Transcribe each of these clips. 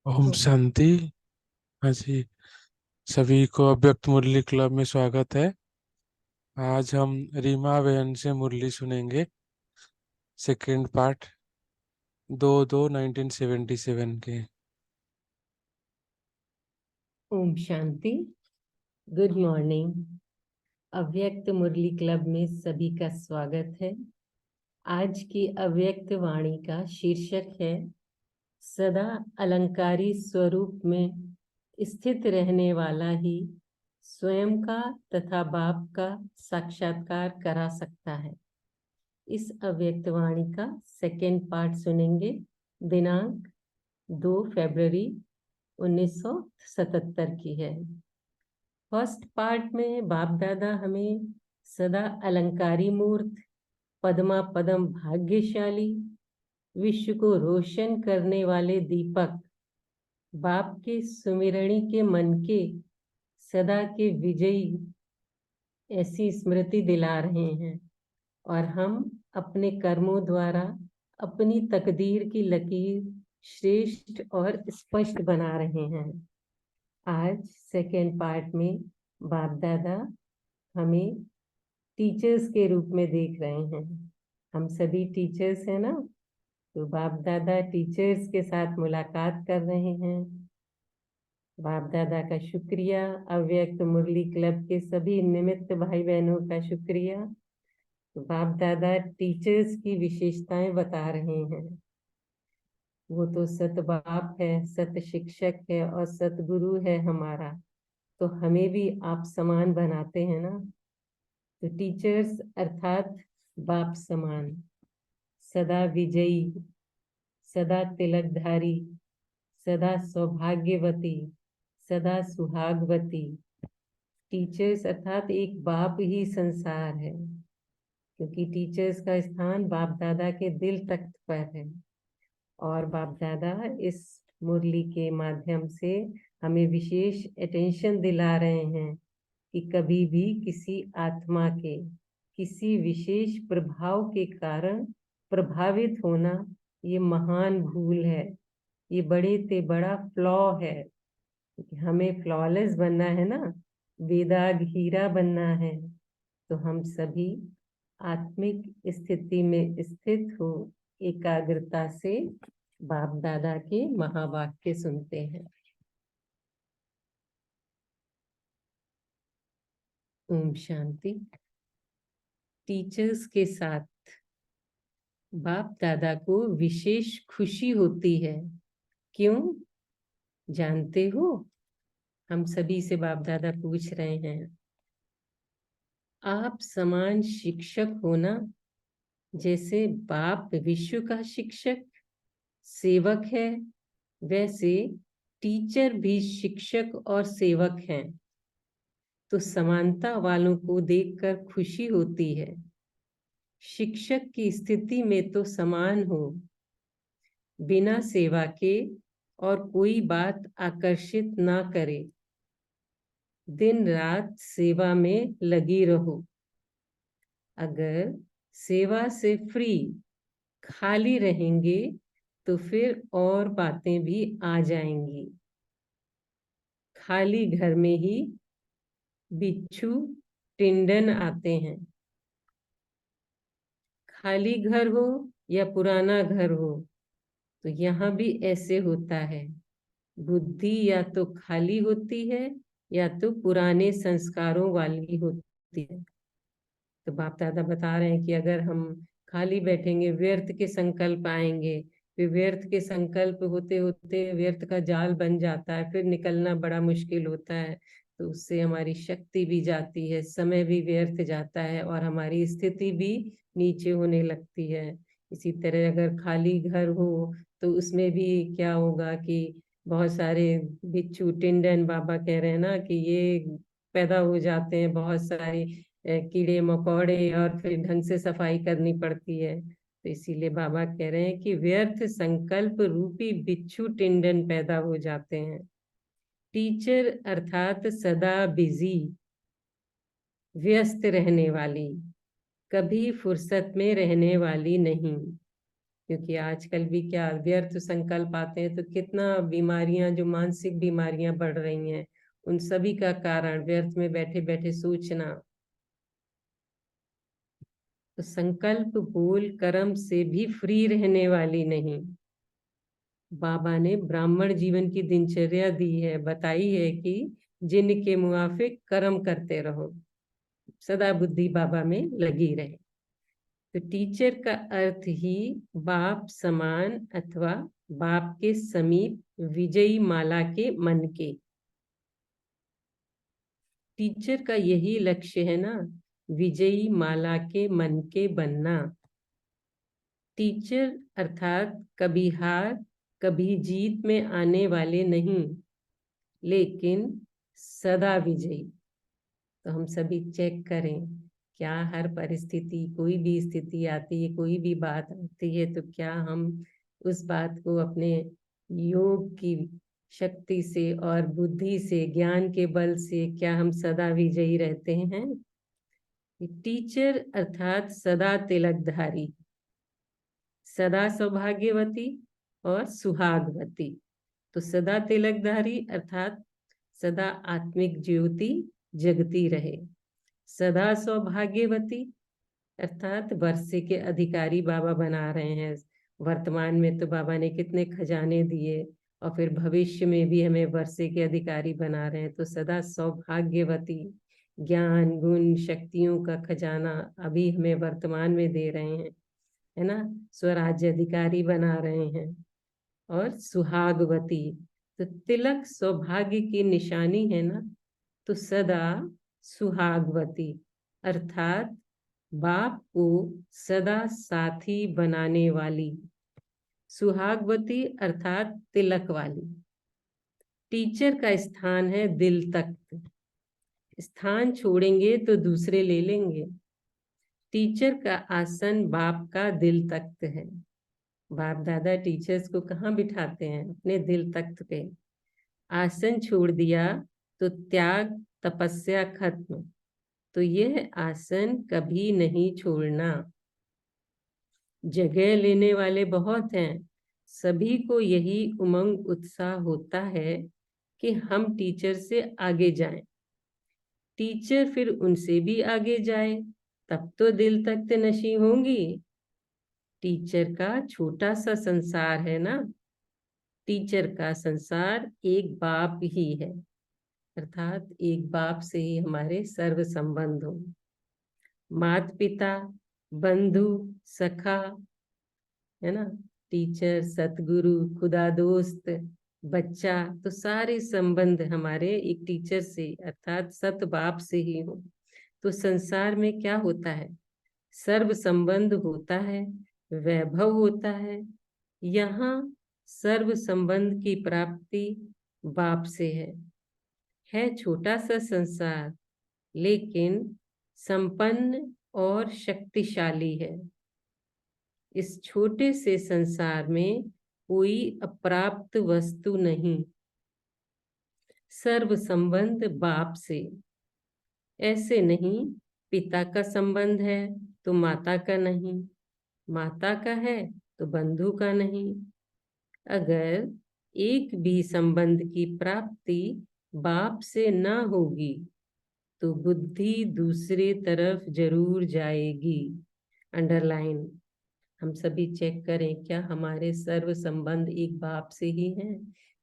ओम शांति। हाँ जी, सभी को अव्यक्त मुरली क्लब में स्वागत है। आज हम रीमा बहन से मुरली सुनेंगे। सेकेंड पार्ट 2/2/1977 के। Om Shanti. Good morning. Avyakt Murli club में सभी का स्वागत है। आज की अव्यक्त वाणी का शीर्षक है सदा अलंकारी स्वरूप में स्थित रहने वाला ही स्वयं का तथा बाप का साक्षात्कार करा सकता है। इस अव्यक्त वाणी का सेकेंड पार्ट सुनेंगे। दिनांक 2 फरवरी 1977 की है। फर्स्ट पार्ट में बाप दादा हमें सदा अलंकारी मूर्त, पद्मा पदम भाग्यशाली, विश्व को रोशन करने वाले दीपक, बाप के सुमिरणी के मन के सदा के विजयी ऐसी स्मृति दिला रहे हैं और हम अपने कर्मों द्वारा अपनी तकदीर की लकीर श्रेष्ठ और स्पष्ट बना रहे हैं। आज सेकेंड पार्ट में बाप दादा हमें टीचर्स के रूप में देख रहे हैं। हम सभी टीचर्स हैं ना, तो बाप दादा टीचर्स के साथ मुलाकात कर रहे हैं। बाप दादा का शुक्रिया, अव्यक्त मुरली क्लब के सभी निमित्त भाई बहनों का शुक्रिया। तो बाप दादा टीचर्स की विशेषताएं बता रहे हैं। वो तो सत बाप है, सत शिक्षक है और सतगुरु है हमारा, तो हमें भी आप समान बनाते हैं ना। तो टीचर्स अर्थात बाप समान, सदा विजयी, सदा तिलकधारी, सदा सौभाग्यवती, सदा सुहागवती। टीचर्स अर्थात एक बाप ही संसार है, क्योंकि टीचर्स का स्थान बाप दादा के दिल तख्त पर है। और बाप दादा इस मुरली के माध्यम से हमें विशेष अटेंशन दिला रहे हैं कि कभी भी किसी आत्मा के किसी विशेष प्रभाव के कारण प्रभावित होना ये महान भूल है, ये बड़े से बड़ा फ्लॉ है। हमें फ्लॉलेस बनना है ना, वेदाग हीरा बनना है। तो हम सभी आत्मिक स्थिति में स्थित हो एकाग्रता से बाप दादा के महावाक्य सुनते हैं। ओम शांति। टीचर्स के साथ बाप दादा को विशेष खुशी होती है। क्यों जानते हो? हम सभी से बाप दादा पूछ रहे हैं। आप समान शिक्षक होना, जैसे बाप विश्व का शिक्षक सेवक है, वैसे टीचर भी शिक्षक और सेवक हैं। तो समानता वालों को देखकर खुशी होती है। शिक्षक की स्थिति में तो समान हो, बिना सेवा के और कोई बात आकर्षित ना करे, दिन रात सेवा में लगी रहो। अगर सेवा से फ्री खाली रहेंगे तो फिर और बातें भी आ जाएंगी। खाली घर में ही बिच्छू टिंडन आते हैं। खाली घर हो या पुराना घर हो, तो यहाँ भी ऐसे होता है। बुद्धि या तो खाली होती है या तो पुराने संस्कारों वाली होती है। तो बाप दादा बता रहे हैं कि अगर हम खाली बैठेंगे, व्यर्थ के संकल्प आएंगे, फिर व्यर्थ के संकल्प होते होते व्यर्थ का जाल बन जाता है, फिर निकलना बड़ा मुश्किल होता है। तो उससे हमारी शक्ति भी जाती है, समय भी व्यर्थ जाता है और हमारी स्थिति भी नीचे होने लगती है। इसी तरह अगर खाली घर हो तो उसमें भी क्या होगा कि बहुत सारे बिच्छू टिंडन, बाबा कह रहे हैं ना कि ये पैदा हो जाते हैं, बहुत सारी कीड़े मकोड़े, और फिर ढंग से सफाई करनी पड़ती है। तो इसीलिए बाबा कह रहे हैं कि व्यर्थ संकल्प रूपी बिच्छू टिंडन पैदा हो जाते हैं। टीचर अर्थात सदा बिजी, व्यस्त रहने वाली, कभी फुर्सत में रहने वाली नहीं। क्योंकि आजकल भी क्या व्यर्थ संकल्प आते हैं, तो कितना बीमारियां, जो मानसिक बीमारियां बढ़ रही हैं, उन सभी का कारण व्यर्थ में बैठे बैठे सोचना। तो संकल्प बोल कर्म से भी फ्री रहने वाली नहीं। बाबा ने ब्राह्मण जीवन की दिनचर्या दी है, बताई है कि जिनके मुआफिक कर्म करते रहो, सदा बुद्धि बाबा में लगी रहे। तो टीचर का अर्थ ही बाप समान अथवा बाप के समीप विजयी माला के मन के। टीचर का यही लक्ष्य है ना, विजयी माला के मन के बनना। टीचर अर्थात कभी हार कभी जीत में आने वाले नहीं, लेकिन सदा विजयी। तो हम सभी चेक करें, क्या हर परिस्थिति, कोई भी स्थिति आती है, कोई भी बात आती है, तो क्या हम उस बात को अपने योग की शक्ति से और बुद्धि से, ज्ञान के बल से, क्या हम सदा विजयी रहते हैं? टीचर अर्थात सदा तिलकधारी, सदा सौभाग्यवती और सुहागवती। तो सदा तिलकधारी अर्थात सदा आत्मिक ज्योति जगती रहे। सदा सौभाग्यवती अर्थात वर्षे के अधिकारी बाबा बना रहे हैं। वर्तमान में तो बाबा ने कितने खजाने दिए, और फिर भविष्य में भी हमें वर्षे के अधिकारी बना रहे हैं। तो सदा सौभाग्यवती, ज्ञान गुण शक्तियों का खजाना अभी हमें वर्तमान में दे रहे हैं, है ना। स्वराज्य अधिकारी बना रहे हैं। और सुहागवती, तो तिलक सौभाग्य की निशानी है ना, तो सदा सुहागवती अर्थात बाप को सदा साथी बनाने वाली, सुहागवती अर्थात तिलक वाली। टीचर का स्थान है दिल तख्त, स्थान छोड़ेंगे तो दूसरे ले लेंगे। टीचर का आसन बाप का दिल तख्त है। बाप दादा टीचर्स को कहाँ बिठाते हैं? अपने दिल तख्त पे। आसन छोड़ दिया तो त्याग तपस्या खत्म। तो यह आसन कभी नहीं छोड़ना। जगह लेने वाले बहुत हैं, सभी को यही उमंग उत्साह होता है कि हम टीचर से आगे जाएं, टीचर फिर उनसे भी आगे जाए, तब तो दिल तख्त नशी होंगी। टीचर का छोटा सा संसार है ना, टीचर का संसार एक बाप ही है, अर्थात एक बाप से ही हमारे सर्व संबंध हो। माता पिता, बंधु, सखा, है ना, टीचर, सतगुरु, खुदा दोस्त, बच्चा, तो सारे संबंध हमारे एक टीचर से अर्थात सत बाप से ही हो। तो संसार में क्या होता है? सर्व संबंध होता है, वैभव होता है। यहाँ सर्व संबंध की प्राप्ति बाप से है छोटा सा संसार, लेकिन संपन्न और शक्तिशाली है। इस छोटे से संसार में कोई अप्राप्त वस्तु नहीं, सर्व संबंध बाप से। ऐसे नहीं, पिता का संबंध है तो माता का नहीं, माता का है तो बंधु का नहीं। अगर एक भी संबंध की प्राप्ति बाप से न होगी तो बुद्धि दूसरे तरफ जरूर जाएगी। अंडरलाइन। हम सभी चेक करें, क्या हमारे सर्व संबंध एक बाप से ही हैं?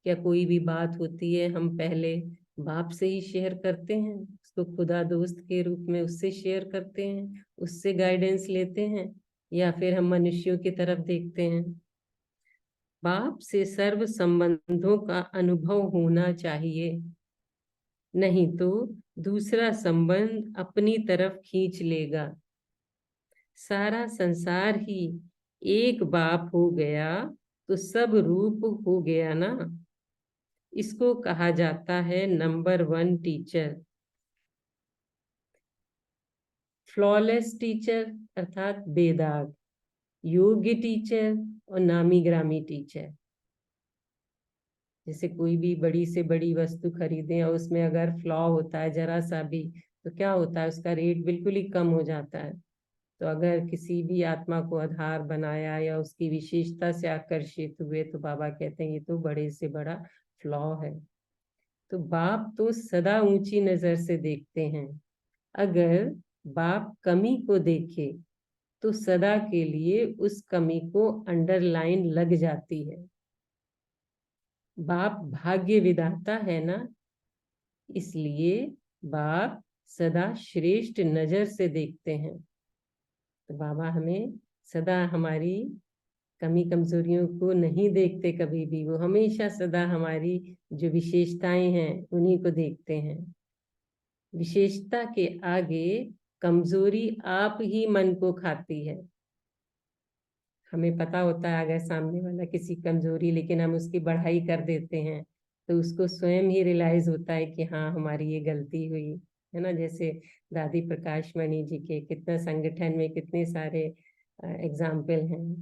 क्या कोई भी बात होती है हम पहले बाप से ही शेयर करते हैं, उसको खुदा दोस्त के रूप में उससे शेयर करते हैं, उससे गाइडेंस लेते हैं, या फिर हम मनुष्यों की तरफ देखते हैं? बाप से सर्व संबंधों का अनुभव होना चाहिए, नहीं तो दूसरा संबंध अपनी तरफ खींच लेगा। सारा संसार ही एक बाप हो गया तो सब रूप हो गया ना। इसको कहा जाता है नंबर 1 टीचर, फ्लॉलेस टीचर अर्थात बेदाग, योग्य टीचर और नामी ग्रामी टीचर। जैसे कोई भी बड़ी से बड़ी वस्तु खरीदें और उसमें अगर फ्लॉ होता है जरा सा भी, तो क्या होता है? उसका रेट बिल्कुल ही कम हो जाता है। तो अगर किसी भी आत्मा को आधार बनाया या उसकी विशेषता से आकर्षित हुए तो बाबा कहते हैं ये तो बड़े से बड़ा फ्लॉ है। तो बाप तो सदा ऊंची नजर से देखते हैं। अगर बाप कमी को देखे तो सदा के लिए उस कमी को अंडरलाइन लग जाती है। बाप भाग्य विधाता है ना, इसलिए बाप सदा श्रेष्ठ नजर से देखते हैं। तो बाबा हमें सदा हमारी कमी कमजोरियों को नहीं देखते कभी भी, वो हमेशा सदा हमारी जो विशेषताएं हैं उन्हीं को देखते हैं। विशेषता के आगे कमजोरी आप ही मन को खाती है। हमें पता होता है अगर सामने वाला किसी कमजोरी, लेकिन हम उसकी बढ़ाई कर देते हैं तो उसको स्वयं ही रियलाइज होता है कि हाँ हमारी ये गलती हुई है ना। जैसे दादी प्रकाश मणि जी के कितना संगठन में कितने सारे एग्जाम्पल हैं।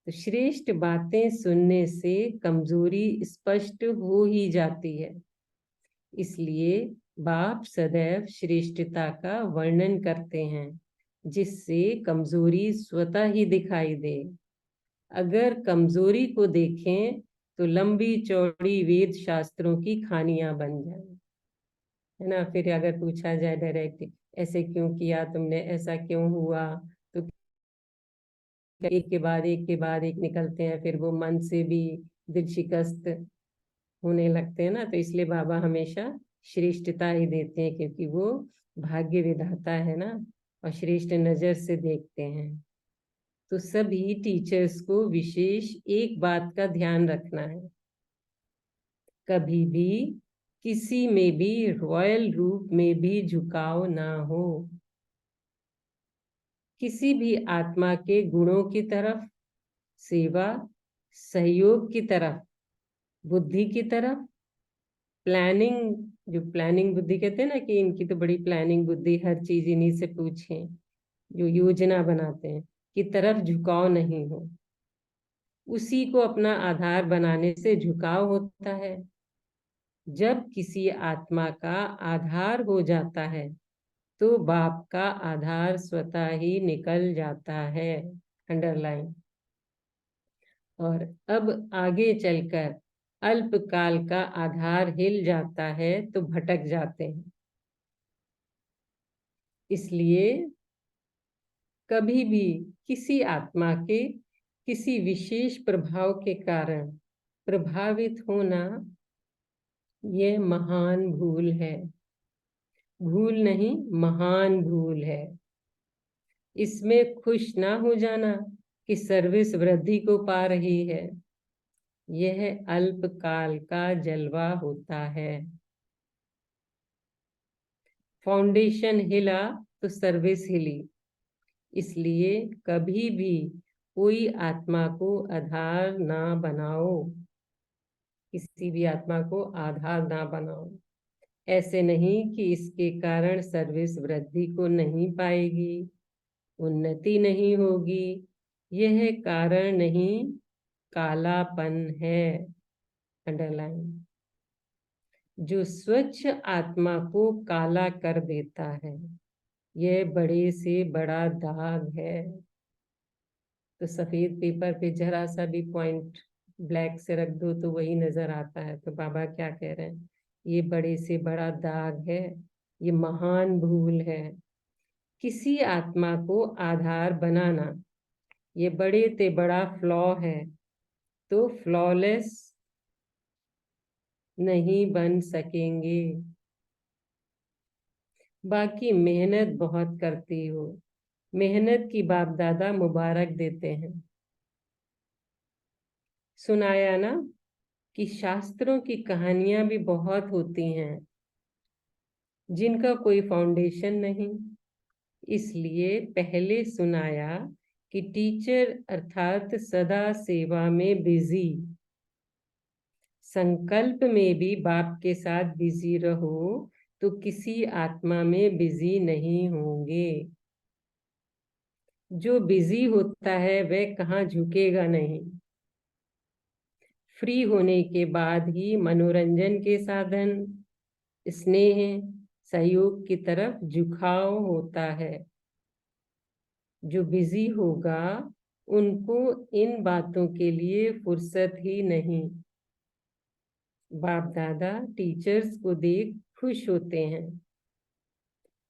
तो श्रेष्ठ बातें सुनने से कमजोरी स्पष्ट हो ही जाती है। इसलिए बाप सदैव श्रेष्ठता का वर्णन करते हैं जिससे कमजोरी स्वतः ही दिखाई दे। अगर कमजोरी को देखें तो लंबी चौड़ी वेद शास्त्रों की खानियां बन जाए, है ना। फिर अगर पूछा जाए डायरेक्ट ऐसे क्यों किया तुमने, ऐसा क्यों हुआ, तो एक के बाद एक निकलते हैं, फिर वो मन से भी दिल शिकस्त होने लगते हैं ना। तो इसलिए बाबा हमेशा श्रेष्ठता ही देते हैं क्योंकि वो भाग्य विधाता है ना और श्रेष्ठ नजर से देखते हैं। तो सभी टीचर्स को विशेष एक बात का ध्यान रखना है, कभी भी किसी में भी रॉयल रूप में भी झुकाव ना हो। किसी भी आत्मा के गुणों की तरफ, सेवा सहयोग की तरफ, बुद्धि की तरफ, प्लानिंग, जो प्लानिंग बुद्धि कहते हैं ना कि इनकी तो बड़ी प्लानिंग बुद्धि, हर चीज इन्हीं से पूछें, जो योजना बनाते हैं, की तरफ झुकाव नहीं हो। उसी को अपना आधार बनाने से झुकाव होता है। जब किसी आत्मा का आधार हो जाता है तो बाप का आधार स्वतः ही निकल जाता है। अंडरलाइन। और अब आगे चलकर अल्पकाल का आधार हिल जाता है तो भटक जाते हैं। इसलिए कभी भी किसी आत्मा के किसी विशेष प्रभाव के कारण प्रभावित होना यह महान भूल है। भूल नहीं, महान भूल है। इसमें खुश ना हो जाना कि सर्विस वृद्धि को पा रही है, यह अल्पकाल का जलवा होता है। फाउंडेशन हिला तो सर्विस हिली। इसलिए कभी भी कोई आत्मा को आधार ना बनाओ, किसी भी आत्मा को आधार ना बनाओ। ऐसे नहीं कि इसके कारण सर्विस वृद्धि को नहीं पाएगी, उन्नति नहीं होगी। यह कारण नहीं, कालापन है। अंडरलाइन। जो स्वच्छ आत्मा को काला कर देता है यह बड़े से बड़ा दाग है। तो सफेद पेपर पे जरा सा भी पॉइंट ब्लैक से रख दो तो वही नजर आता है। तो बाबा क्या कह रहे हैं, ये बड़े से बड़ा दाग है, ये महान भूल है। किसी आत्मा को आधार बनाना ये बड़े ते बड़ा फ्लॉ है। तो फ्लॉलेस नहीं बन सकेंगे। बाकी मेहनत बहुत करती हो, मेहनत की बाप दादा मुबारक देते हैं। सुनाया ना कि शास्त्रों की कहानियां भी बहुत होती हैं जिनका कोई फाउंडेशन नहीं। इसलिए पहले सुनाया कि टीचर अर्थात सदा सेवा में बिजी, संकल्प में भी बाप के साथ बिजी रहो तो किसी आत्मा में बिजी नहीं होंगे। जो बिजी होता है वह कहाँ झुकेगा नहीं। फ्री होने के बाद ही मनोरंजन के साधन, स्नेह सहयोग की तरफ झुकाव होता है। जो बिजी होगा उनको इन बातों के लिए फुर्सत ही नहीं। बाप दादा टीचर्स को देख खुश होते हैं।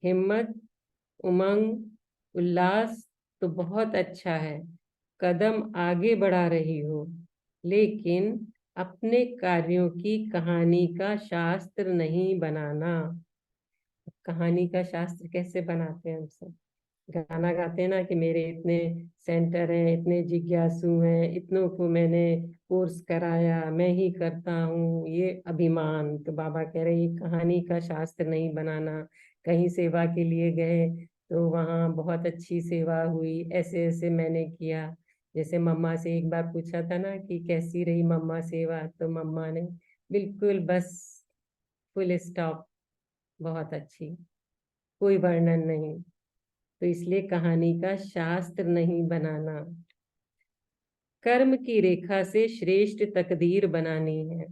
हिम्मत, उमंग, उल्लास तो बहुत अच्छा है, कदम आगे बढ़ा रही हो, लेकिन अपने कार्यों की कहानी का शास्त्र नहीं बनाना। कहानी का शास्त्र कैसे बनाते हैं हम सब? गाना गाते हैं ना कि मेरे इतने सेंटर हैं, इतने जिज्ञासु हैं, इतनों को मैंने कोर्स कराया, मैं ही करता हूँ, ये अभिमान। तो बाबा कह रहे ये कहानी का शास्त्र नहीं बनाना। कहीं सेवा के लिए गए तो वहाँ बहुत अच्छी सेवा हुई, ऐसे ऐसे मैंने किया। जैसे मम्मा से एक बार पूछा था ना कि कैसी रही मम्मा सेवा, तो मम्मा ने बिल्कुल बस फुल स्टॉप, बहुत अच्छी, कोई वर्णन नहीं। तो इसलिए कहानी का शास्त्र नहीं बनाना, कर्म की रेखा से श्रेष्ठ तकदीर बनानी है।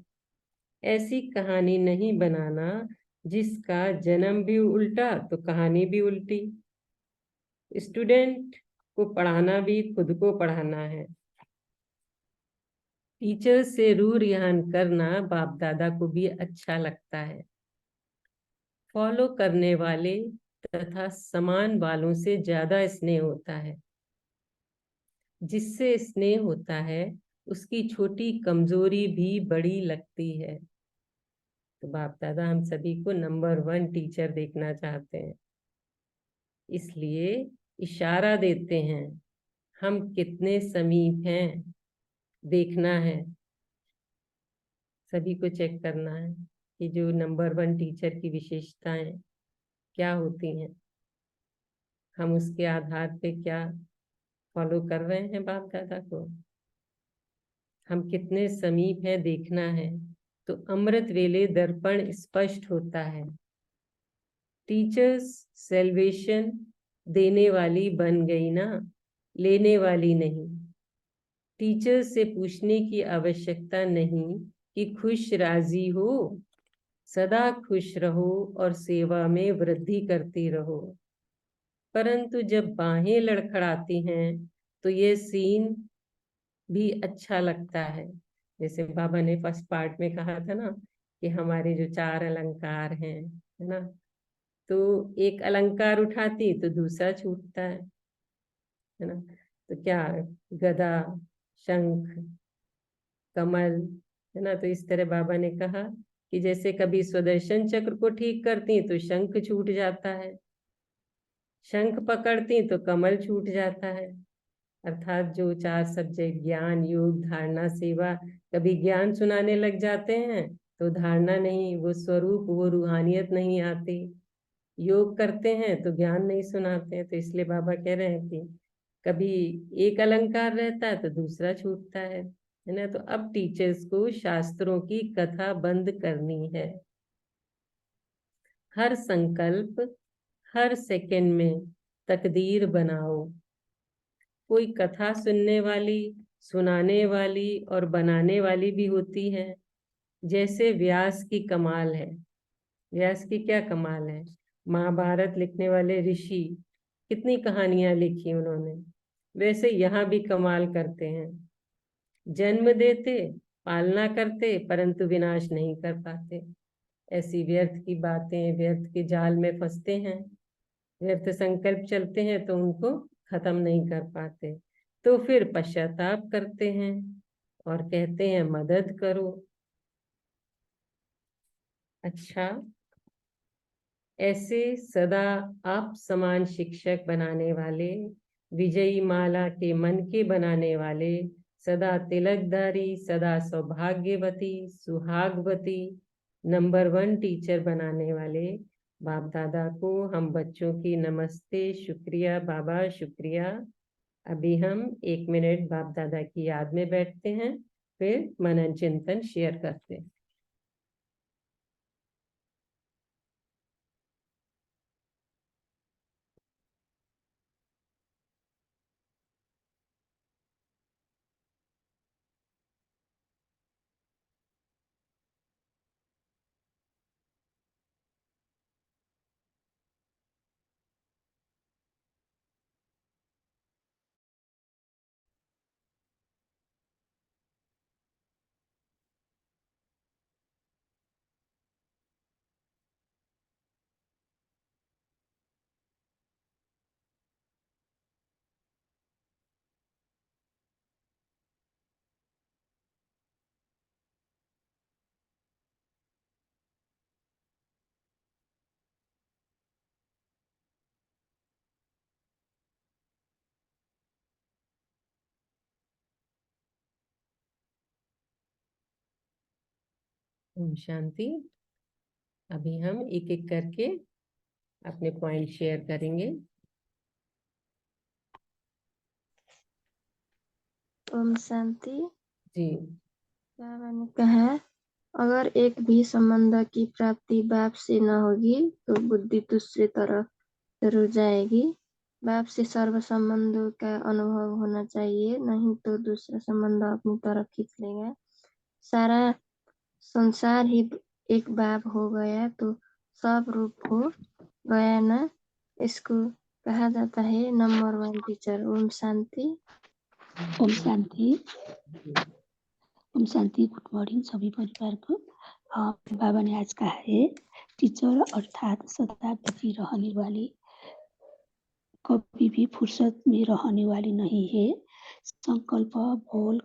ऐसी कहानी नहीं बनाना जिसका जन्म भी उल्टा तो कहानी भी उल्टी। स्टूडेंट को पढ़ाना भी खुद को पढ़ाना है। टीचर से रू रिहान करना बाप दादा को भी अच्छा लगता है। फॉलो करने वाले तथा समान वालों से ज्यादा स्नेह होता है। जिससे स्नेह होता है उसकी छोटी कमजोरी भी बड़ी लगती है। तो बाप दादा हम सभी को नंबर 1 टीचर देखना चाहते हैं, इसलिए इशारा देते हैं हम कितने समीप हैं, देखना है, सभी को चेक करना है कि जो नंबर 1 टीचर की विशेषताएं क्या होती हैं, हम उसके आधार पे क्या फॉलो कर रहे हैं बाप दादा को। हम कितने समीप हैं देखना है। तो अमृत वेले दर्पण स्पष्ट होता है। टीचर्स सेल्वेशन देने वाली बन गई ना, लेने वाली नहीं। टीचर्स से पूछने की आवश्यकता नहीं कि खुश राजी हो, सदा खुश रहो और सेवा में वृद्धि करती रहो। परंतु जब बाहें लड़खड़ाती हैं तो ये सीन भी अच्छा लगता है। जैसे बाबा ने फर्स्ट पार्ट में कहा था ना कि हमारे जो 4 अलंकार हैं, है ना, तो एक अलंकार उठाती तो दूसरा छूटता है ना। तो क्या, गदा, शंख, कमल, है ना। तो इस तरह बाबा ने कहा कि जैसे कभी सुदर्शन चक्र को ठीक करती तो शंख छूट जाता है, शंख पकड़ती तो कमल छूट जाता है। अर्थात जो 4 सब्जेक्ट ज्ञान, योग, धारणा, सेवा, कभी ज्ञान सुनाने लग जाते हैं तो धारणा नहीं, वो स्वरूप, वो रूहानियत नहीं आती। योग करते हैं तो ज्ञान नहीं सुनाते हैं। तो इसलिए बाबा कह रहे हैं कि कभी एक अलंकार रहता है तो दूसरा छूटता है ना। तो अब टीचर्स को शास्त्रों की कथा बंद करनी है। हर संकल्प, हर सेकंड में तकदीर बनाओ। कोई कथा सुनने वाली, सुनाने वाली और बनाने वाली भी होती है। जैसे व्यास की कमाल है। व्यास की क्या कमाल है? महाभारत लिखने वाले ऋषि, कितनी कहानियां लिखी उन्होंने। वैसे यहाँ भी कमाल करते हैं। जन्म देते, पालना करते, परंतु विनाश नहीं कर पाते। ऐसी व्यर्थ की बातें, व्यर्थ के जाल में फंसते हैं। व्यर्थ संकल्प चलते हैं तो उनको खत्म नहीं कर पाते। तो फिर पश्चाताप करते हैं और कहते हैं मदद करो। अच्छा, ऐसे सदा आप समान शिक्षक बनाने वाले, विजयी माला के मन के बनाने वाले, सदा तिलकधारी, सदा सौभाग्यवती, सुहागवती, नंबर 1 टीचर बनाने वाले बाप दादा को हम बच्चों की नमस्ते, शुक्रिया बाबा, शुक्रिया। अभी हम 1 मिनट बाप दादा की याद में बैठते हैं, फिर मनन चिंतन शेयर करते हैं। ओम शांति। अभी हम एक एक करके अपने पॉइंट शेयर करेंगे। ओम शांति। जी। बाबा ने कहा, अगर एक भी संबंध की प्राप्ति बाप से न होगी तो बुद्धि दूसरी तरफ जरूर जाएगी। बाप से सर्व संबंधों का अनुभव होना चाहिए, नहीं तो दूसरा संबंध अपनी तरफ खींच लेगा। सारा संसार ही एक बाप हो गया तो सब रूप हो गया ना। इसको कहा जाता है नंबर 1 टीचर। ओम शांति। ओम शांति। ओम शांति। गुड मॉर्निंग सभी परिवार को। बाबा ने आज कहा है, टीचर अर्थात सदा बिजी रहने वाली, कभी भी फुर्सत में रहने वाली नहीं है। संकल्प बोल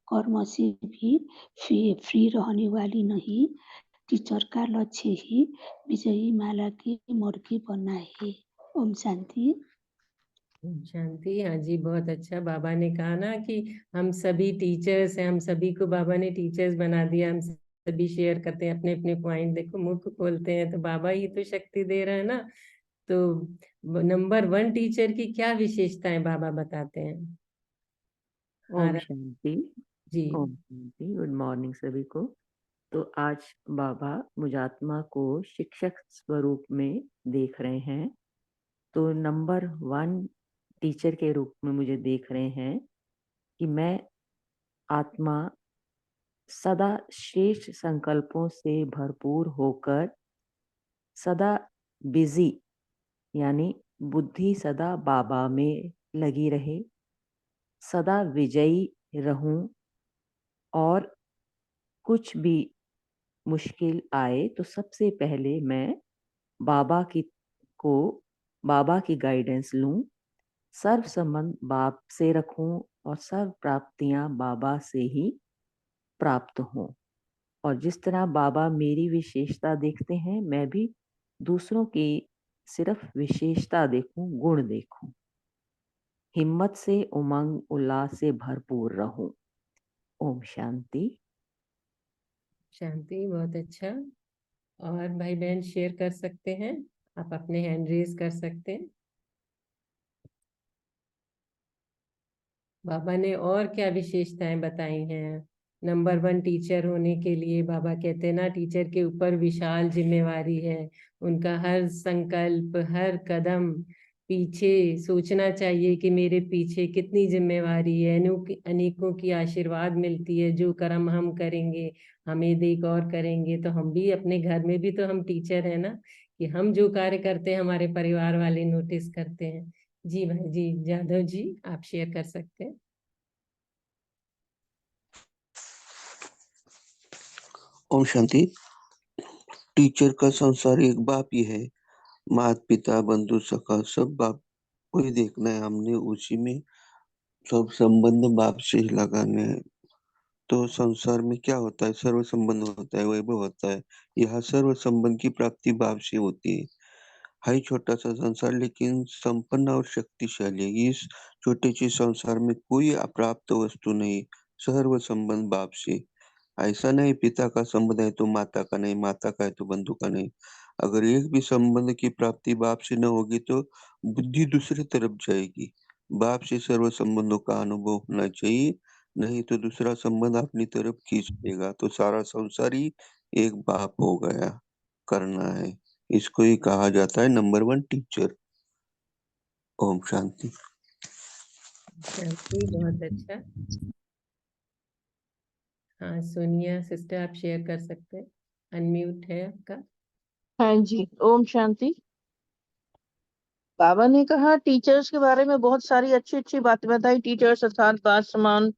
कर्म से भी फ्री रहने वाली नहीं। टीचर का लक्ष्य ही विजयी माला की मुर्गी बनना है। ओम शांति। ओम शांति। हाँ जी, बहुत अच्छा। बाबा ने कहा ना कि हम सभी टीचर्स हैं, हम सभी को बाबा ने टीचर्स बना दिया। हम सभी शेयर करते हैं अपने अपने पॉइंट। देखो, मुख खोलते हैं तो बाबा ही तो शक्ति दे रहा है ना। तो नंबर 1 टीचर की क्या विशेषताएं बाबा बताते हैं? ओम शांति। जी। ओम शांति। गुड मॉर्निंग सभी को। तो आज बाबा मुझात्मा को शिक्षक स्वरूप में देख रहे हैं। तो नंबर 1 टीचर के रूप में मुझे देख रहे हैं कि मैं आत्मा सदा श्रेष्ठ संकल्पों से भरपूर होकर सदा बिजी, यानी बुद्धि सदा बाबा में लगी रहे, सदा विजयी रहूं, और कुछ भी मुश्किल आए तो सबसे पहले मैं बाबा की गाइडेंस लूं, सर्व संबंध बाप से रखूं और सर्व प्राप्तियां बाबा से ही प्राप्त हों। और जिस तरह बाबा मेरी विशेषता देखते हैं, मैं भी दूसरों की सिर्फ विशेषता देखूं, गुण देखूं। हिम्मत से उमंग उल्लास से भरपूर रहूं। ओम शांति। शांति। बहुत अच्छा। और भाई बहन शेयर कर सकते हैं, आप अपने हैंड रेज कर सकते हैं। बाबा ने और क्या विशेषताएं बताई हैं नंबर 1 टीचर होने के लिए? बाबा कहते हैं ना, टीचर के ऊपर विशाल जिम्मेवारी है। उनका हर संकल्प, हर कदम पीछे सोचना चाहिए कि मेरे पीछे कितनी जिम्मेवारी है। अनेकों की आशीर्वाद मिलती है। जो कर्म हम करेंगे, हमें देख और करेंगे। तो हम भी अपने घर में भी तो हम टीचर है ना, कि हम जो कार्य करते हैं हमारे परिवार वाले नोटिस करते हैं। जी भाई जी, जाधव जी आप शेयर कर सकते हैं। ओम शांति। टीचर का संसार एक बाप ही है। माता पिता बंधु सखा सब बाप को ही देखना है हमने, उसी में सब संबंध बाप से ही लगाने हैं। तो संसार में क्या होता है? सर्व संबंध होता है, वैभव होता है। यहाँ सर्व संबंध की प्राप्ति बाप से होती है। हाई छोटा सा संसार लेकिन संपन्न और शक्तिशाली है। इस छोटे से संसार में कोई अप्राप्त वस्तु नहीं। सर्व संबंध बाप से। ऐसा नहीं पिता का संबंध है तो माता का नहीं, माता का है तो बंधु का नहीं। अगर एक भी संबंध की प्राप्ति बाप से न होगी तो बुद्धि दूसरी तरफ जाएगी। बाप से सर्व संबंधों का अनुभव होना चाहिए, नहीं तो दूसरा संबंध अपनी तरफ खींच लेगा। तो सारा संसार ही एक बाप हो गया करना है। इसको ही कहा जाता है नंबर 1 टीचर। ओम शांति। शांति। बहुत अच्छा। हाँ सोनिया सिस्टर, आप शेयर कर सकते हैं, अनम्यूट है आपका। हाँ जी, ओम शांति। बाबा ने कहा टीचर्स के बारे में बहुत सारी अच्छी अच्छी बातें बताई। टीचर्स अर्थात बात समान,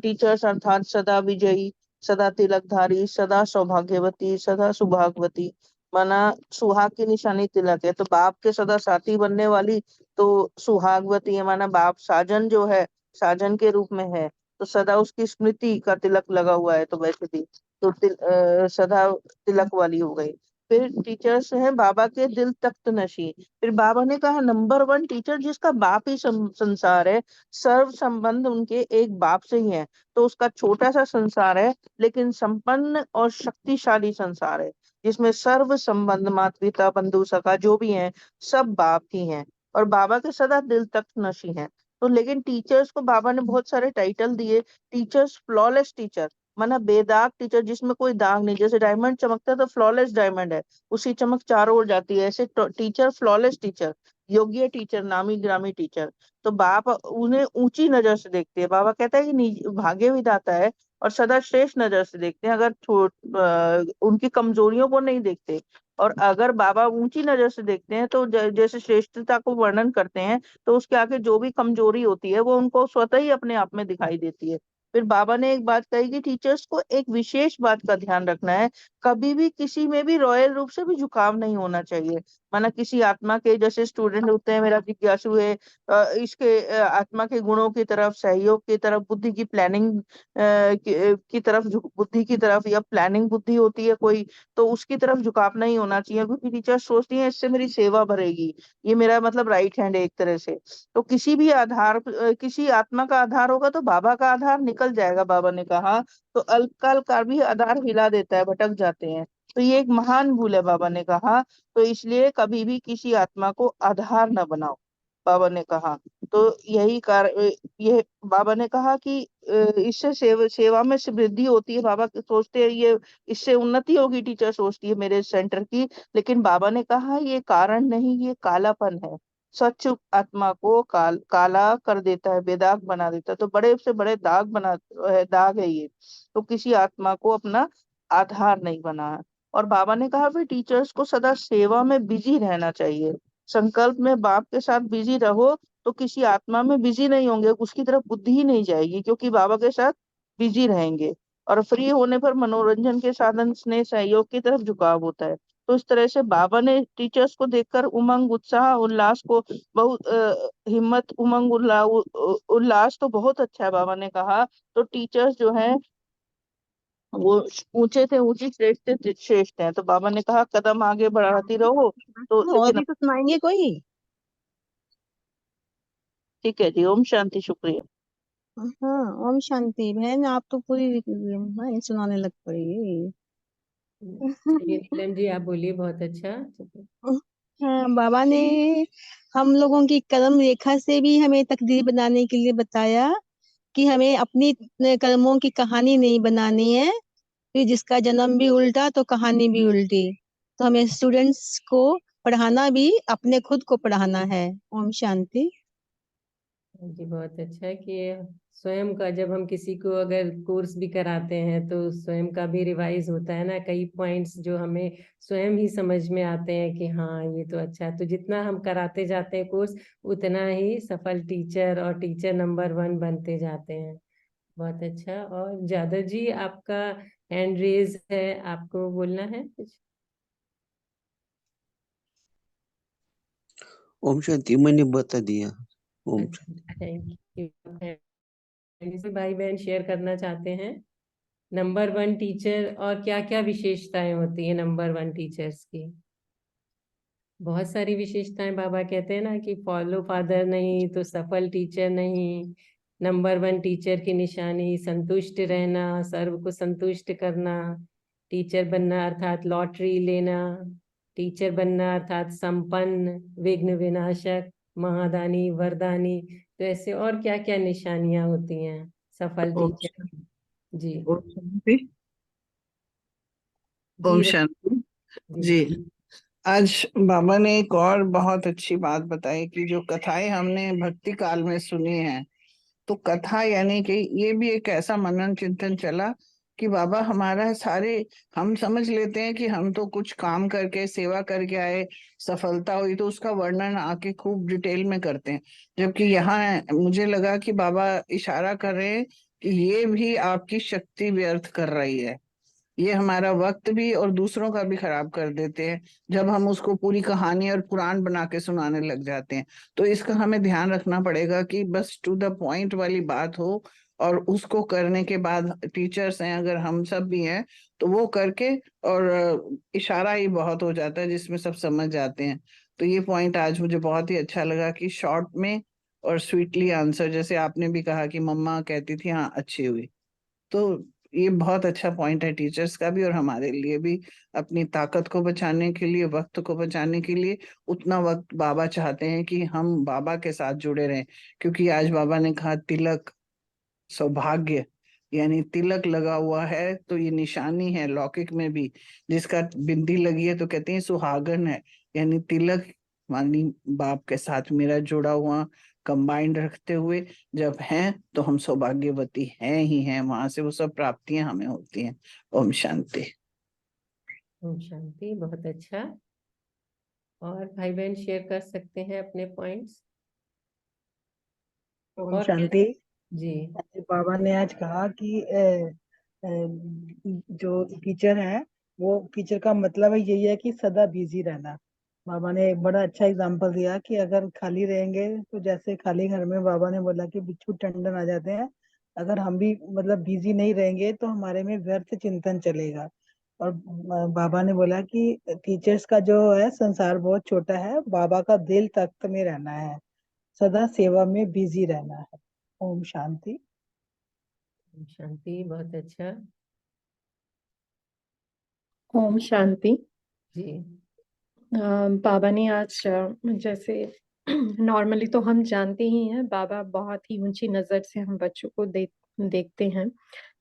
टीचर्स अर्थात सदा विजयी, सदा तिलकधारी, सदा सौभाग्यवती, सदा सुभागवती। माना सुहाग की निशानी तिलक है, तो बाप के सदा साथी बनने वाली तो सुहागवती है। माना बाप साजन जो है, साजन के रूप में है, तो सदा उसकी स्मृति का तिलक लगा हुआ है। तो वैसे भी तो सदा तिलक वाली हो गई। फिर टीचर्स हैं बाबा के दिल तख्त नशी। फिर बाबा ने कहा नंबर 1 टीचर जिसका बाप ही संसार है, सर्व संबंध उनके एक बाप से ही है। तो उसका छोटा सा संसार है लेकिन संपन्न और शक्तिशाली संसार है, जिसमें सर्व संबंध माता पिता बंधु सखा जो भी हैं सब बाप ही हैं, और बाबा के सदा दिल तख्त नशी हैं। तो लेकिन टीचर्स को बाबा ने बहुत सारे टाइटल दिए। टीचर्स फ्लॉलेस टीचर, माना बेदाग टीचर जिसमें कोई दाग नहीं, जैसे डायमंड चमकता है तो फ्लॉलेस डायमंड है, उसकी चमक चारों ओर जाती है, ऐसे टीचर फ्लॉलेस टीचर, योग्य टीचर, नामी ग्रामी टीचर। तो बाप उन्हें ऊंची नजर से देखते हैं। बाबा कहता है कि भाग्य विधाता है और सदा श्रेष्ठ नजर से देखते हैं, अगर उनकी कमजोरियों को नहीं देखते। और अगर बाबा ऊंची नजर से देखते हैं तो जैसे श्रेष्ठता को वर्णन करते हैं, तो उसके आगे जो भी कमजोरी होती है वो उनको स्वतः ही अपने आप में दिखाई देती है। फिर बाबा ने एक बात कही कि टीचर्स को एक विशेष बात का ध्यान रखना है, कभी भी किसी में भी रॉयल रूप से भी झुकाव नहीं होना चाहिए। माना किसी आत्मा के, जैसे स्टूडेंट होते हैं, मेरा जिज्ञासु है, इसके आत्मा के गुणों की तरफ, सहयोग की तरफ, बुद्धि की प्लानिंग की तरफ, बुद्धि की तरफ, या प्लानिंग बुद्धि होती है कोई, तो उसकी तरफ झुकाव नहीं होना चाहिए, क्योंकि टीचर सोचती है इससे मेरी सेवा बढ़ेगी, ये मेरा मतलब राइट हैंड है एक तरह से। तो किसी भी आधार, किसी आत्मा का आधार होगा तो बाबा का आधार निकल जाएगा, बाबा ने कहा। तो अल्पकाल का भी आधार हिला देता है, भटक जाते हैं, तो ये एक महान भूल है, बाबा ने कहा। तो इसलिए कभी भी किसी आत्मा को आधार न बनाओ, बाबा ने कहा। तो यही ये बाबा ने कहा कि इससे सेवा में से वृद्धि होती है। बाबा सोचते हैं ये इससे उन्नति होगी, टीचर सोचती है मेरे सेंटर की, लेकिन बाबा ने कहा ये कारण नहीं, ये कालापन है। सच आत्मा को काला कर देता है, बेदाग बना देता है, तो बड़े से बड़े दाग है ये। तो किसी आत्मा को अपना आधार नहीं बना है। और बाबा ने कहा फिर टीचर्स को सदा सेवा में बिजी रहना चाहिए। संकल्प में बाप के साथ बिजी रहो तो किसी आत्मा में बिजी नहीं होंगे, उसकी तरफ बुद्धि ही नहीं जाएगी, क्योंकि बाबा के साथ बिजी रहेंगे। और फ्री होने पर मनोरंजन के साधन, स्नेह, सहयोग की तरफ झुकाव होता है। तो इस तरह से बाबा ने टीचर्स को देखकर उमंग, उत्साह, उल्लास को बहुत हिम्मत, उमंग, उल्लास तो बहुत अच्छा है, बाबा ने कहा। तो टीचर्स जो है वो ऊंचे थे, ऊंची, श्रेष्ठ थे, श्रेष्ठ हैं। तो बाबा ने कहा कदम आगे बढ़ाती रहो। तो और लेकिन भी कुछ सुनाएंगे कोई? ठीक है जी, ओम शांति, शुक्रिया। हाँ, ओम शांति। बहन आप तो पूरी वाणी सुनाने लग पड़ी। चलिए नीलम जी आप बोलिए, बहुत अच्छा। हाँ, बाबा ने हम लोगों की कर्म रेखा से भी हमें तकदीर बनाने के लिए बताया कि हमें अपनी कर्मों की कहानी नहीं बनानी है, फिर जिसका जन्म भी उल्टा तो कहानी भी उल्टी। तो हमें स्टूडेंट्स को पढ़ाना भी अपने खुद को पढ़ाना है। ओम शांति। जी बहुत अच्छा है कि स्वयं का, जब हम किसी को अगर कोर्स भी कराते हैं तो स्वयं का भी रिवाइज होता है ना, कई पॉइंट्स जो हमें स्वयं ही समझ में आते हैं कि हाँ ये तो अच्छा है। तो जितना हम कराते जाते हैं कोर्स, उतना ही सफल टीचर और टीचर नंबर 1 बनते जाते हैं। बहुत अच्छा। और जादव जी आपका हैंड रेज है, आपको बोलना है कुछ? ओम शांति, मैंने बता दिया। ओम शांति। Thank you. भाई बहन शेयर करना चाहते हैं नंबर 1 टीचर और क्या क्या विशेषताएं होती है नंबर 1 टीचर्स की? बहुत सारी विशेषताएं। बाबा कहते हैं ना कि फॉलो फादर नहीं तो सफल टीचर नहीं। नंबर 1 टीचर की निशानी संतुष्ट रहना, सर्व को संतुष्ट करना। टीचर बनना अर्थात लॉटरी लेना। टीचर बनना अर्थात संपन्न, विघ्न विनाशक, महादानी, वरदानी। तो ऐसे और क्या क्या निशानियां होती हैं सफल ओम टीचर की? जी ओम शांति। ओम जी शांति। जी जी, आज बाबा ने एक और बहुत अच्छी बात बताई कि जो कथाएं हमने भक्ति काल में सुनी हैं, तो कथा यानी कि ये भी एक ऐसा मनन चिंतन चला कि बाबा हमारा सारे, हम समझ लेते हैं कि हम तो कुछ काम करके सेवा करके आए, सफलता हुई तो उसका वर्णन आके खूब डिटेल में करते हैं। जबकि यहाँ मुझे लगा कि बाबा इशारा कर रहे हैं कि ये भी आपकी शक्ति व्यर्थ कर रही है, ये हमारा वक्त भी और दूसरों का भी खराब कर देते हैं जब हम उसको पूरी कहानी और पुराण बना के सुनाने लग जाते हैं। तो इसका हमें ध्यान रखना पड़ेगा कि बस टू द पॉइंट वाली बात हो, और उसको करने के बाद टीचर्स हैं, अगर हम सब भी हैं, तो वो करके और इशारा ही बहुत हो जाता है जिसमें सब समझ जाते हैं। तो ये पॉइंट आज मुझे बहुत ही अच्छा लगा कि शॉर्ट में और स्वीटली आंसर, जैसे आपने भी कहा कि मम्मा कहती थी हाँ अच्छी हुई। तो ये बहुत अच्छा पॉइंट है टीचर्स का भी और हमारे लिए भी। अपनी ताकत को बचाने के लिए, वक्त को बचाने के लिए उतना वक्त बाबा चाहते हैं कि हम बाबा के साथ जुड़े रहें। क्योंकि आज बाबा ने कहा तिलक सौभाग्य, यानी तिलक लगा हुआ है तो ये निशानी है लौकिक में भी। जिसका बिंदी लगी है तो कहते हैं सुहागन है, यानी तिलक मानी बाप के साथ मेरा जुड़ा हुआ, कंबाइंड रखते हुए जब हैं तो हम सौभाग्यवती हैं ही हैं, वहां से वो सब प्राप्तियां हमें होती हैं। ओम शांति। ओम शांति, बहुत अच्छा। और भाई बहन शेयर कर सकते हैं अपने पॉइंट्स। ओम और शांति। जी बाबा ने आज कहा कि जो टीचर है वो टीचर का मतलब है यही है कि सदा बिजी रहना। बाबा ने एक बड़ा अच्छा एग्जांपल दिया कि अगर खाली रहेंगे तो जैसे खाली घर में बाबा ने बोला कि बिच्छू टंडन आ जाते हैं। अगर हम भी मतलब बिजी नहीं रहेंगे तो हमारे में व्यर्थ चिंतन चलेगा। और बाबा ने बोला कि टीचर्स का जो है संसार बहुत छोटा है, बाबा का दिल तख्त में रहना है, सदा सेवा में बिजी रहना है। ओम शांति। ओम शांति, बहुत अच्छा। ओम शांति। जी बाबा ने आज जैसे नॉर्मली तो हम जानते ही हैं बाबा बहुत ही ऊंची नजर से हम बच्चों को देखते हैं।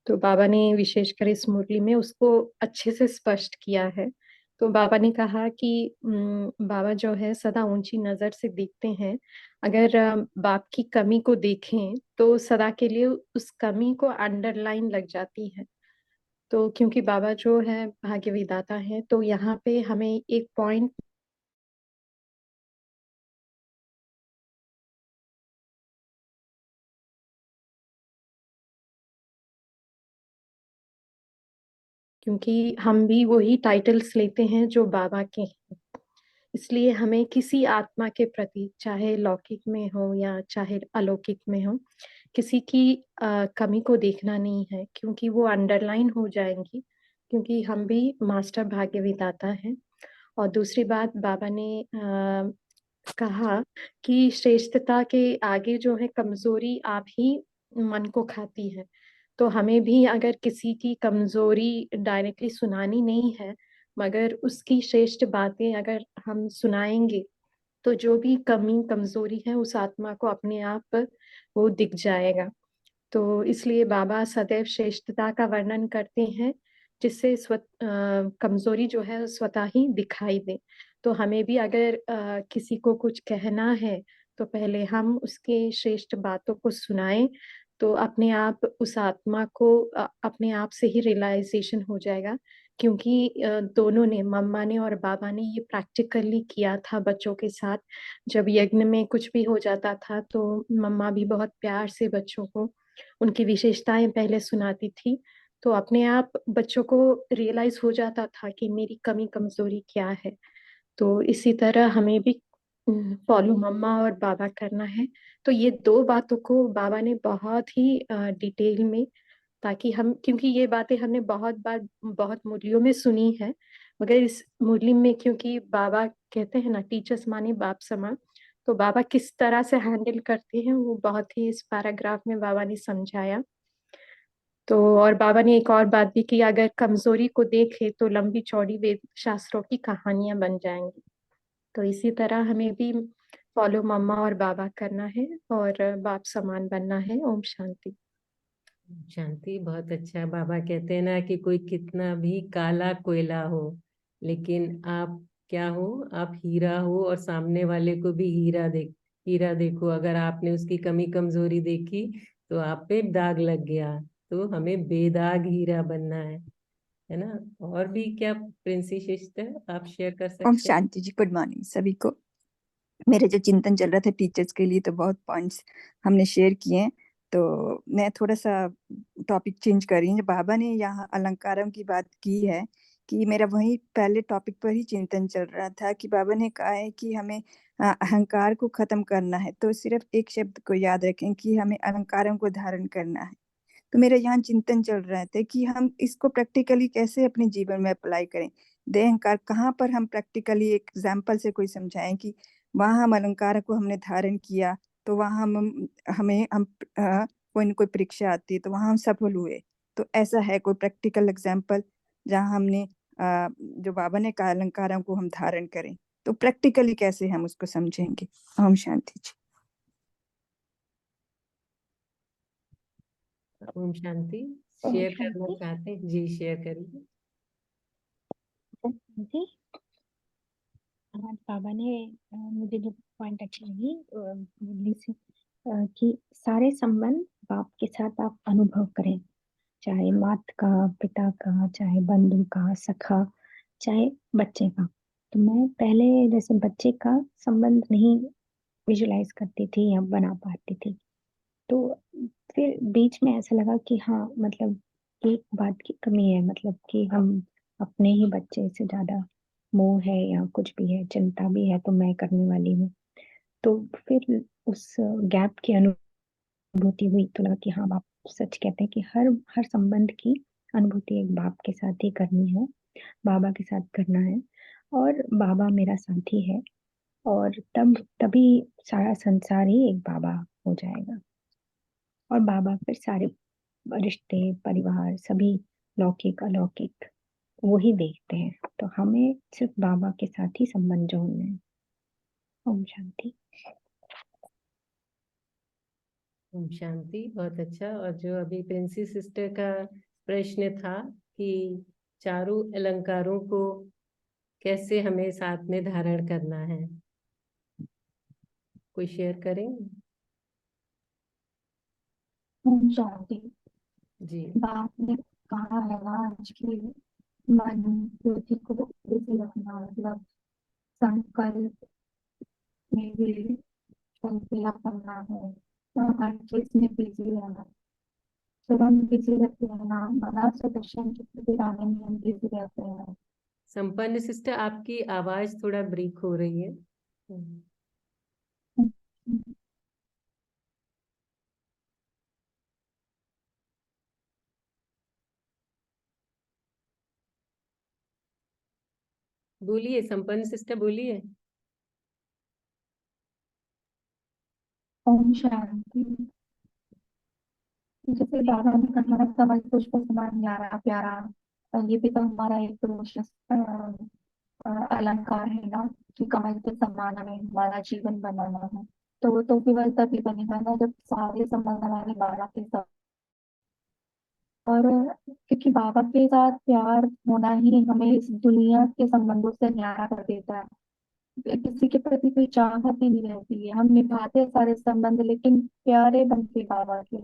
तो बाबा ने विशेषकर इस मुरली में उसको अच्छे से स्पष्ट किया है। तो बाबा ने कहा कि बाबा जो है सदा ऊंची नजर से देखते हैं। अगर बाप की कमी को देखें तो सदा के लिए उस कमी को अंडरलाइन लग जाती है। तो क्योंकि बाबा जो है भाग्य विधाता है, तो यहाँ पे हमें एक पॉइंट क्योंकि हम भी वही टाइटल्स लेते हैं जो बाबा के हैं। इसलिए हमें किसी आत्मा के प्रति, चाहे लौकिक में हो या चाहे अलौकिक में हो, किसी की कमी को देखना नहीं है, क्योंकि वो अंडरलाइन हो जाएंगी, क्योंकि हम भी मास्टर भाग्य विधाता हैं। और दूसरी बात बाबा ने कहा कि श्रेष्ठता के आगे जो है कमजोरी आप ही मन को खाती है। तो हमें भी अगर किसी की कमजोरी डायरेक्टली सुनानी नहीं है, मगर उसकी श्रेष्ठ बातें अगर हम सुनाएंगे तो जो भी कमी कमजोरी है उस आत्मा को अपने आप वो दिख जाएगा। तो इसलिए बाबा सदैव श्रेष्ठता का वर्णन करते हैं, जिससे कमजोरी जो है स्वतः ही दिखाई दे। तो हमें भी अगर किसी को कुछ कहना है तो पहले हम उसके श्रेष्ठ बातों को सुनाएं, तो अपने आप उस आत्मा को अपने आप से ही रियलाइजेशन हो जाएगा। क्योंकि दोनों ने, मम्मा ने और बाबा ने, ये प्रैक्टिकली किया था बच्चों के साथ। जब यज्ञ में कुछ भी हो जाता था तो मम्मा भी बहुत प्यार से बच्चों को उनकी विशेषताएं पहले सुनाती थी। तो अपने आप बच्चों को रियलाइज हो जाता था कि मेरी कमी कमजोरी क्या है। तो इसी तरह हमें भी फॉलो मम्मा और बाबा करना है। तो ये दो बातों को बाबा ने बहुत ही डिटेल में, ताकि हम, क्योंकि ये बातें हमने बहुत बार बहुत मुरलियों में सुनी है, मगर इस मुरली में क्योंकि बाबा कहते हैं ना टीचर्स माने बाप समान, तो बाबा किस तरह से हैंडल करते हैं वो बहुत ही इस पैराग्राफ में बाबा ने समझाया। तो और बाबा ने एक और बात भी की, अगर कमजोरी को देखे तो लंबी चौड़ी वेद शास्त्रों की कहानियां बन जाएंगी। तो इसी तरह हमें भी फॉलो मम्मा और बाबा करना है और बाप समान बनना है। ओम शांति। शांति, बहुत अच्छा। बाबा कहते हैं ना कि कोई कितना भी काला कोयला हो, लेकिन आप क्या हो, आप हीरा हो, और सामने वाले को भी हीरा देखो। अगर आपने उसकी कमी कमजोरी देखी तो आप पे दाग लग गया, तो हमें बेदाग हीरा बनना है ना। और भी क्या प्रिंसी सिस्टर आप शेयर कर ओम सकते हैं? शांति जी, गुड मॉर्निंग सभी को। मेरे जो चिंतन चल रहा था टीचर्स के लिए, तो बहुत पॉइंट्स हमने शेयर किए हैं। तो मैं थोड़ा सा टॉपिक चेंज कर रही हूँ। बाबा ने यहाँ अलंकारों की बात की है कि मेरा वही पहले टॉपिक पर ही चिंतन चल रहा था कि बाबा ने कहा है कि हमें अहंकार को खत्म करना है। तो सिर्फ एक शब्द को याद रखें कि हमें अलंकारों को धारण करना है। तो मेरा यहाँ चिंतन चल रहा था कि हम इसको प्रैक्टिकली कैसे अपने जीवन में अप्लाई करें। देह अहंकार कहाँ पर हम प्रैक्टिकली एक एग्जाम्पल से कोई समझाएं कि वहां हम अलंकार को हमने धारण किया तो वहां हम कोई न कोई परीक्षा आती है तो वहां हम सफल हुए। तो ऐसा है कोई प्रैक्टिकल एग्जाम्पल जहाँ हमने जो बाबा ने कहा अलंकारों को हम धारण करें, तो प्रैक्टिकली कैसे हम उसको समझेंगे। ओम शांति जी। ओम शांति। ओम शेयर करना शांति। चाहते हैं जी, शेयर करिए। शांति। आज बाबा ने मुझे जो पॉइंट अच्छी लगी मुरली से कि सारे संबंध बाप के साथ आप अनुभव करें, चाहे माता का, पिता का, चाहे बंधु का, सखा, चाहे बच्चे का। तो मैं पहले जैसे बच्चे का संबंध नहीं विजुलाइज करती थी या बना पाती थी, तो फिर बीच में ऐसा लगा कि हाँ मतलब एक बात की कमी है, मतलब कि हम अपने ही बच्चे से ज्यादा मोह है या कुछ भी है, चिंता भी है तो मैं करने वाली हूँ। तो फिर उस गैप की अनुभूति हुई तो लगा कि हाँ बाप सच कहते हैं कि हर हर संबंध की अनुभूति एक बाप के साथ ही करनी है, बाबा के साथ करना है, और बाबा मेरा साथी है, और तभी सारा संसार ही एक बाबा हो जाएगा। और बाबा फिर सारे रिश्ते, परिवार, सभी लौकिक अलौकिक वही देखते हैं, तो हमें सिर्फ बाबा के साथ ही संबंध जोड़ना है। ओम शांति। ओम शांति। बहुत अच्छा। और जो अभी प्रिंसी सिस्टर का प्रश्न था कि चारों अलंकारों को कैसे हमें साथ में धारण करना है, कोई शेयर करेंगे? ओम शांति। जी। बाप ने कहा है ना आज की मन बुद्धि को बिजी रखना, मतलब संकल्प में भी चंचला करना है, तो हर चीज में बिजी रहना। जब हम बिजी रहते हैं ना, मना से दर्शन के प्रति आने में हम बिजी रहते हैं। संपन्न सिस्टर, आपकी आवाज थोड़ा ब्रेक हो रही है। बोलिए संपन्न सिस्टर, बोलिए। ओम शांति। जैसे बाबा ने कहा कमल पुष्प समान न्यारा प्यारा, ये भी तो हमारा एक अलंकार है ना कि कमल के समान हमें हमारा जीवन बनाना है। तो वो तो केवल तभी बनेगा ना जब सारे संबंध हमारे बाबा के साथ, और क्योंकि बाबा के साथ प्यार होना ही हमें इस दुनिया के संबंधों से न्यारा कर देता है। किसी के प्रति कोई चाहत ही नहीं रहती है, हम निभाते हैं सारे संबंध लेकिन प्यारे बनते बाबा के।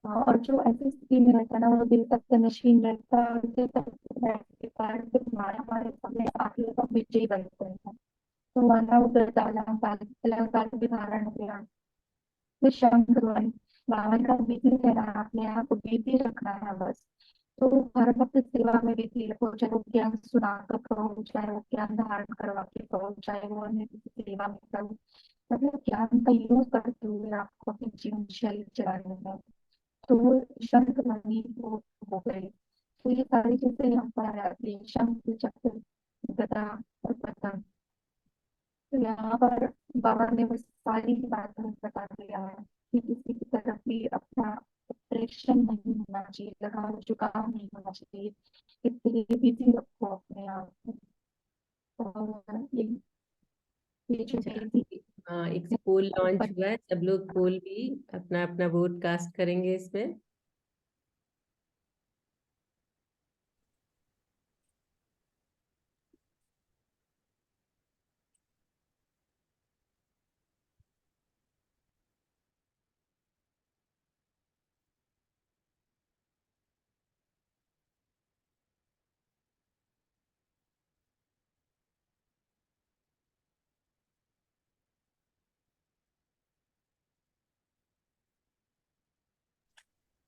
और जो ऐसी स्थिति में रहता है ना, वो दिल तक से नशीन रहता है, और दिल तक बैठने के कारण फिर हमारे हमारे सामने आखिर तक विजयी बनते हैं। तो माना उधर अलंकार भी धारण किया, फिर शंख ध्वनि, बावन का विधि रहना है, अपने आप को बिजी रखना है बस। तो हर वक्त सेवा में बिजी रखो, चाहे वो ज्ञान सुना कर करो, चाहे वो ज्ञान धारण करवा के करो, चाहे वो अन्य किसी सेवा में करो, मतलब ज्ञान का यूज करते हुए आपको अपनी जीवन शैली चलानी है। तो वो शंख ध्वनि वो हो गई। तो ये सारी चीजें यहाँ पर आ जाती है, शंख चक्र गदा और पतंग। तो यहाँ पर बाबा ने वो सारी बात हमें बता दिया है कि किसी की तरफ भी अपना प्रेशर नहीं होना चाहिए, लगाव झुकाव नहीं होना चाहिए, इसलिए बिजी रखो अपने आप को। और ये जो बेसिक हाँ, एक पोल लॉन्च हुआ है, सब लोग पोल भी अपना अपना वोट कास्ट करेंगे इसमें।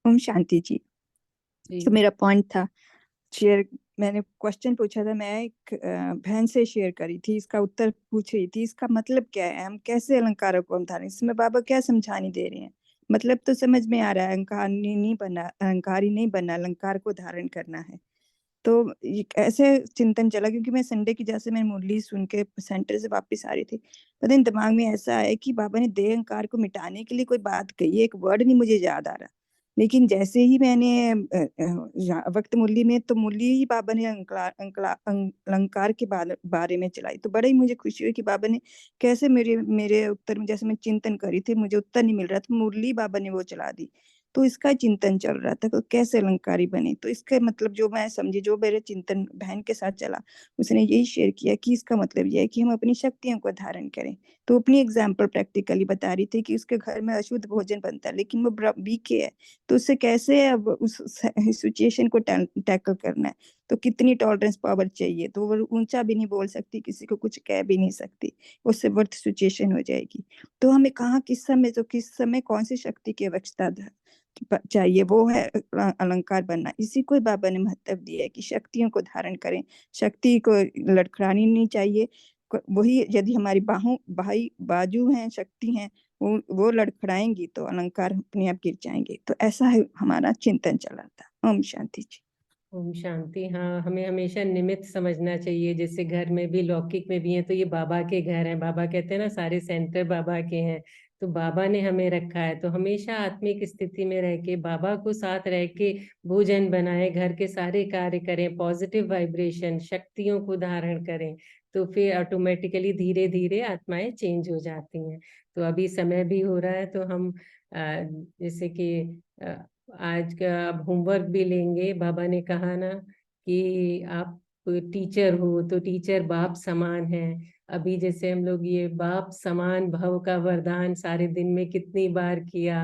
ओम शांति जी। जी। तो मेरा पॉइंट था शेयर, मैंने क्वेश्चन पूछा था, मैं एक बहन से शेयर करी थी, इसका उत्तर पूछ रही थी, इसका मतलब क्या है, हम कैसे अलंकारों को हम धारण, इसमें बाबा क्या समझाने दे रहे हैं मतलब तो समझ में आ रहा है, अहंकारी नहीं बनना, अलंकार को धारण करना है। तो ऐसे चिंतन चला, क्योंकि मैं संडे की जैसे मैं मुरली सुन के सेंटर से वापस आ रही थी, पता नहीं दिमाग में ऐसा आया कि बाबा ने देह अहंकार को मिटाने के लिए कोई बात कही है, एक वर्ड नहीं मुझे याद आ रहा, लेकिन जैसे ही मैंने वक्त मुरली में तो मुरली ही बाबा ने अलंकार के बारे में चलाई, तो बड़ा ही मुझे खुशी हुई कि बाबा ने कैसे मेरे मेरे उत्तर में, जैसे मैं चिंतन करी थी मुझे उत्तर नहीं मिल रहा था, मुरली बाबा ने वो चला दी, तो इसका चिंतन चल रहा था कि कैसे अलंकारी बने। तो इसका मतलब जो मैं समझी, जो मेरे चिंतन बहन के साथ चला, उसने यही शेयर किया कि इसका मतलब यह है कि हम अपनी शक्तियों को धारण करें। तो अपनी एग्जाम्पल प्रैक्टिकली बता रही थी कि उसके घर में अशुद्ध भोजन बनता है, लेकिन वो बीके है, तो उससे कैसे अब उस सिचुएशन को टैकल करना है, तो कितनी टॉलरेंस पावर चाहिए, तो वो ऊंचा भी नहीं बोल सकती, किसी को कुछ कह भी नहीं सकती, उससे वर्थ सिचुएशन हो जाएगी। तो हमें कहाँ किस समय कौन सी शक्ति की आवश्यकता चाहिए, वो है अलंकार बनना। इसी को बाबा ने महत्व दिया है कि शक्तियों को धारण करें, शक्ति को लड़खड़ानी नहीं चाहिए। वही यदि हमारी बाजू हैं, शक्ति हैं, वो लड़खड़ाएंगी तो अलंकार अपने आप गिर जाएंगे। तो ऐसा है हमारा चिंतन चला था। ओम शांति जी। ओम शांति। हाँ, हमें हमेशा निमित्त समझना चाहिए, जैसे घर में भी लौकिक में भी है तो ये बाबा के घर हैं, बाबा कहते हैं ना सारे सेंटर बाबा के हैं, तो बाबा ने हमें रखा है, तो हमेशा आत्मिक स्थिति में रह के बाबा को साथ रह के भोजन बनाए, घर के सारे कार्य करें, पॉजिटिव वाइब्रेशन शक्तियों को धारण करें, तो फिर ऑटोमेटिकली धीरे धीरे आत्माएं चेंज हो जाती हैं। तो अभी समय भी हो रहा है, तो हम जैसे कि आज का अब होमवर्क भी लेंगे। बाबा ने कहा ना कि आप टीचर हो तो टीचर बाप समान है। अभी जैसे हम लोग ये बाप समान भव का वरदान सारे दिन में कितनी बार किया,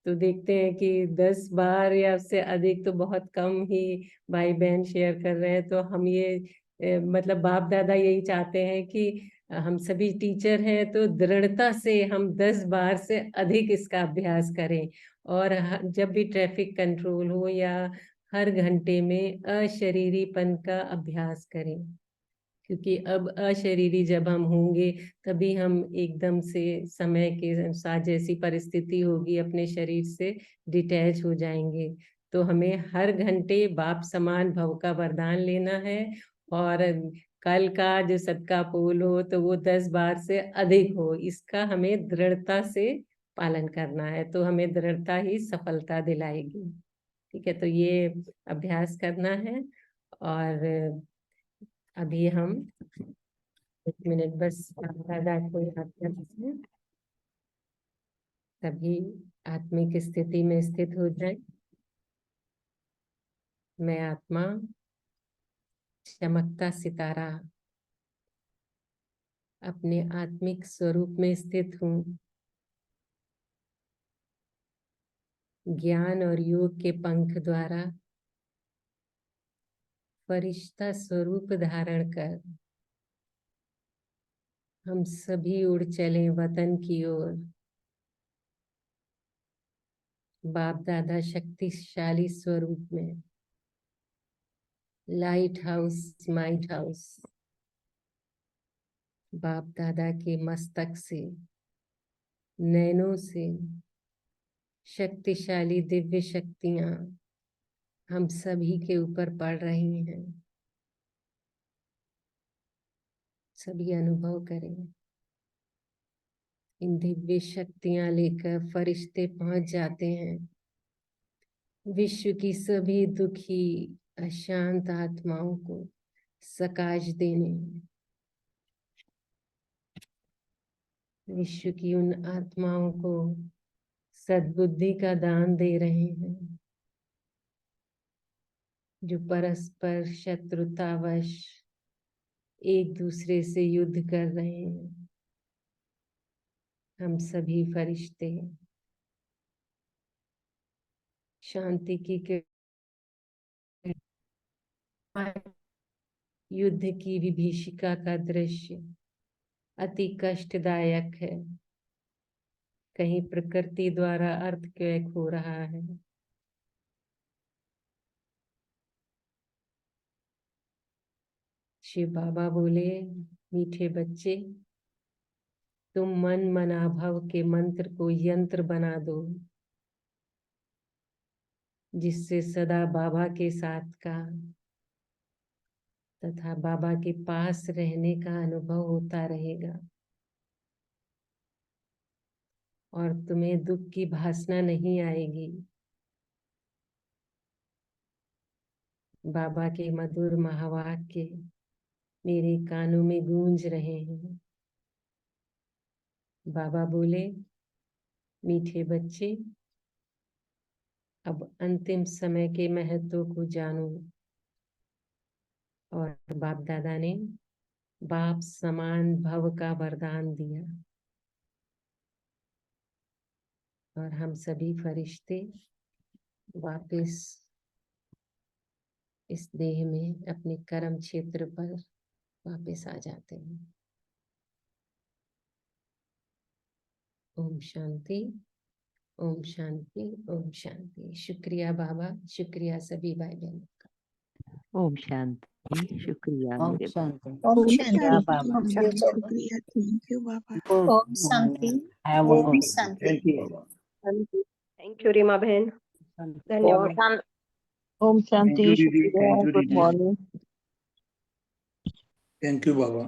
तो देखते हैं कि 10 बार या उससे अधिक तो बहुत कम ही भाई बहन शेयर कर रहे हैं। तो हम ये मतलब बाप दादा यही चाहते हैं कि हम सभी टीचर हैं तो दृढ़ता से हम 10 बार से अधिक इसका अभ्यास करें, और जब भी ट्रैफिक कंट्रोल हो या हर घंटे में अशरीरीपन का अभ्यास करें, क्योंकि अब अशरीरी जब हम होंगे तभी हम एकदम से समय के अनुसार जैसी परिस्थिति होगी अपने शरीर से डिटैच हो जाएंगे। तो हमें हर घंटे बाप समान भव का वरदान लेना है, और कल का जो सबका पोल हो तो वो 10 बार से अधिक हो, इसका हमें दृढ़ता से पालन करना है, तो हमें दृढ़ता ही सफलता दिलाएगी। ठीक है, तो ये अभ्यास करना है। और अभी हम 1 मिनट बस दादा को याद करते हैं, तभी आत्मिक स्थिति में स्थित हो जाए। मैं आत्मा चमकता सितारा अपने आत्मिक स्वरूप में स्थित हूँ। ज्ञान और योग के पंख द्वारा फरिश्ता स्वरूप धारण कर हम सभी उड़ चले वतन की ओर। बाप दादा शक्तिशाली स्वरूप में लाइट हाउस माइट हाउस, बाप दादा के मस्तक से नैनों से शक्तिशाली दिव्य शक्तियां हम सभी के ऊपर पड़ रही हैं। सभी अनुभव करें। इन दिव्य शक्तियां लेकर फरिश्ते पहुंच जाते हैं विश्व की सभी दुखी अशांत आत्माओं को सकाश देने। विश्व की उन आत्माओं को सद्बुद्धि का दान दे रहे हैं जो परस्पर शत्रुतावश एक दूसरे से युद्ध कर रहे हैं। हम सभी फरिश्ते शांति की युद्ध की विभीषिका का दृश्य अति कष्टदायक है। कहीं प्रकृति द्वारा अर्थक्वेक हो रहा है। शिव बाबा बोले, मीठे बच्चे, तुम मन मनाभव के मंत्र को यंत्र बना दो। जिससे सदा बाबा के साथ का तथा बाबा के पास रहने का अनुभव होता रहेगा और तुम्हें दुख की भासना नहीं आएगी। बाबा के मधुर महावाक्य मेरे कानों में गूंज रहे हैं। बाबा बोले, मीठे बच्चे, अब अंतिम समय के महत्व को जानो। और बाप दादा ने बाप समान भव का वरदान दिया और हम सभी फरिश्ते वापस इस देह में अपने कर्म क्षेत्र पर वापस आ जाते हैं। ओम शांति, ओम शांति, ओम शांति। शुक्रिया बाबा, शुक्रिया सभी भाई बहनों का। ओम शांति। शुक्रिया ओम मेरे शांति। ओम शुक्रिया शांति। बाबा। शुक्रिया, थैंक यू बाबा। ओम शांति। ओम शांति। थैंक यू रीमा बहन, धन्यवाद। ओम शांति, दीदी, शुक्रिया, थैंक यू गुड दीदी, मॉर्निंग। Thank you Baba.